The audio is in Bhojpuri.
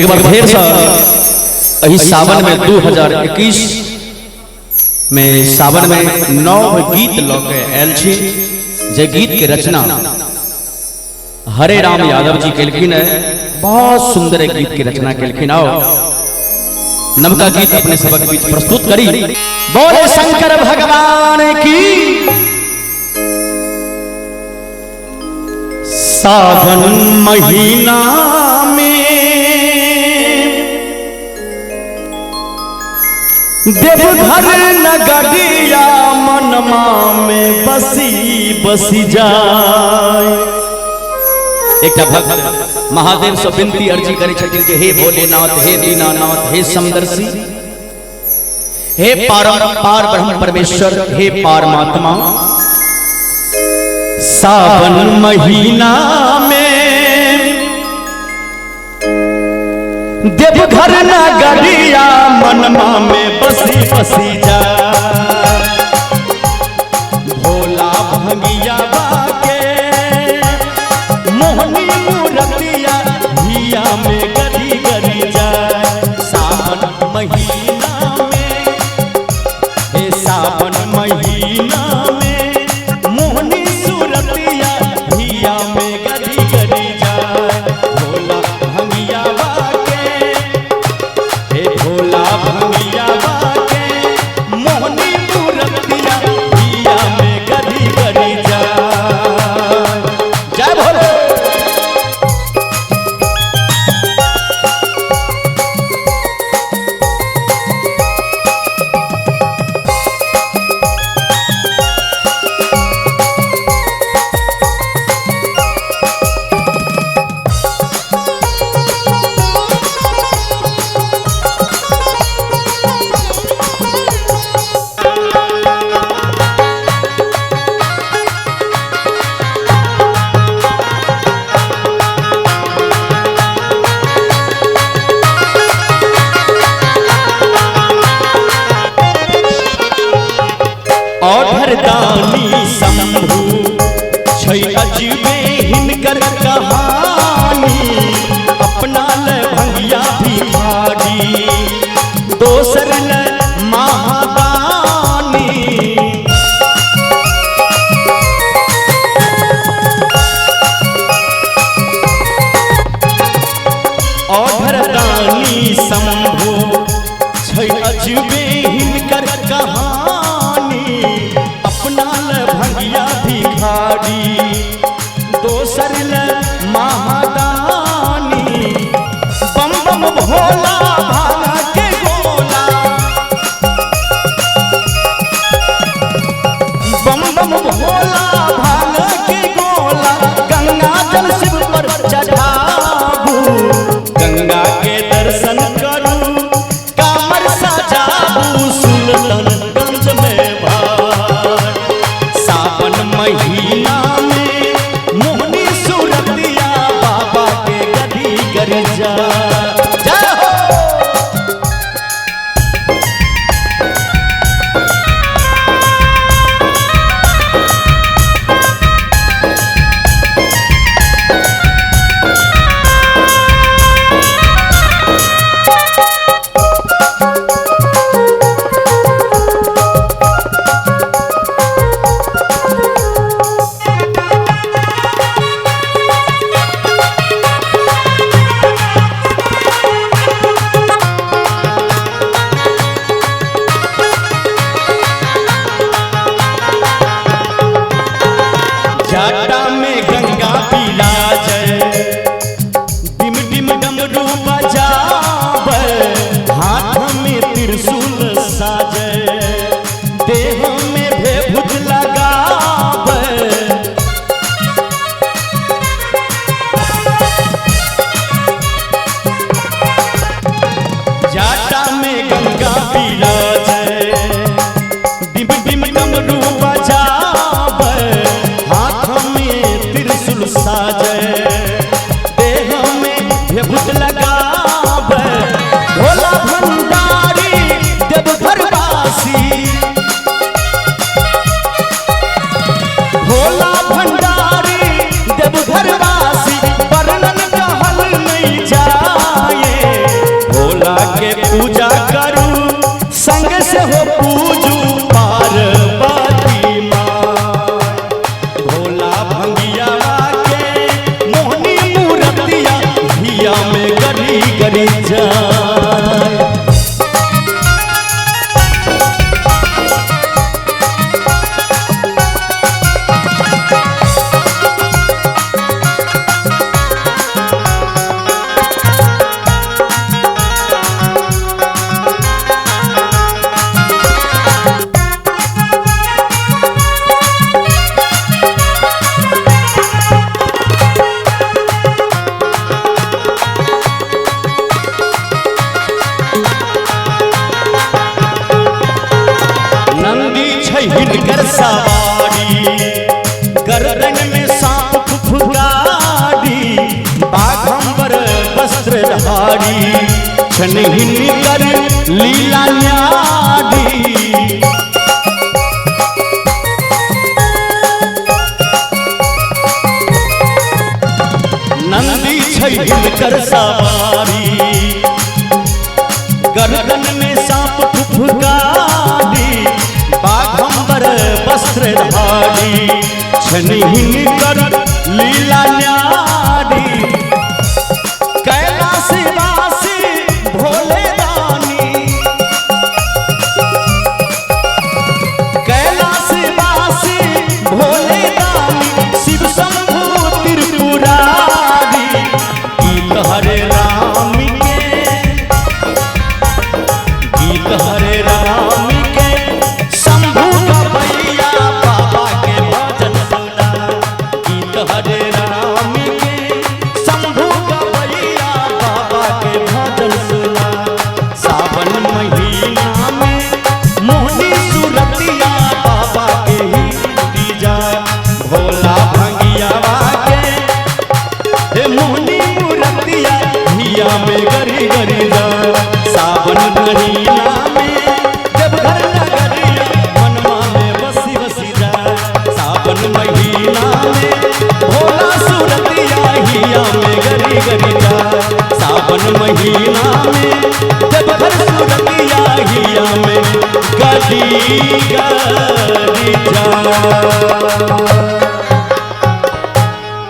एक बार ढेर सा सावन में 2021 में सावन में 9 गीत लौके आयल छी। जे गीत के रचना हरे राम यादव जी केलखिन है। बहुत सुंदर गीत की रचना केलखिन। आओ नवका गीत अपने सबक बीच प्रस्तुत करी। बोले शंकर भगवान की। सावन महीना में देवघर नगरिया मनमा में बसी बसी जाए। एक भक्त महादेव से विनती अर्जी करे छथिन कि हे भोलेनाथ, हे दीनानाथ, हे समदर्शी, हे पार ब्रह्म परमेश्वर, हे परमात्मा, सावन महीना में देवघर नगरिया मनमा में बसी बसी जा। भोला भंगिया बाके मोहनी मूर्तिया हिया में गरी गरी जाए। सावन महीना में, हे सावन महीना में मोहनी सूरतिया हिया में गरी गरी जाए। भोला भंगिया बाके, हे भोला भंगिया बाके मोहनी मूर्तिया हिया में गरी गरी जाए। जय भोले। दानी शंभु छै अजबे हिनकर कहानी। अपना ले भंगिया भिखारी, दोसर ले महादानी। औधर दानी शंभु छै अजबे हिनकर कहानी। अपना ले भंगिया भिखारी, दोसर ले महादानी। बम बम भोला भांगा के गोला, बम बम भोला भांगा के गोला। गंगा जल शिव पर चढ़ाबू, गंगा के दर्शन करू, हिनकर सवारी, गर्दन में सांप फुफकारी, बाघंबर वस्त्रधारी, छन हिनकर लीला न्यारी। नंदी छै हिनकर सवारी, गर्दन में सांप फुफकारी, बाघंबर वस्त्रधारी, छन हिनकर लीला न्यारी। कैलाशवासी भोले दानी, कैलाशवासी भोले दानी, शिव शंभु त्रिपुरारी। गीत हरे राम के, गीत हरे राम के, शंभु गवैया बाबा के भजन सुना। गीत हरे राम के, शंभु गवैया बाबा के भजन सुना। सावन महीना में मोहनी सूरतिया बाबा के ही पूजा, भोला भंगियावा के हे मोहनी मूर्तिया हिया में गरी गरी जा। सावन महीना में देवघर नगरिया मनवा में बसी बसी जा। सावन महीना में भोला सूरतिया हिया में गरी गरी जा। सावन महीना में देवघर सूरतिया हिया में गरी गरी जा।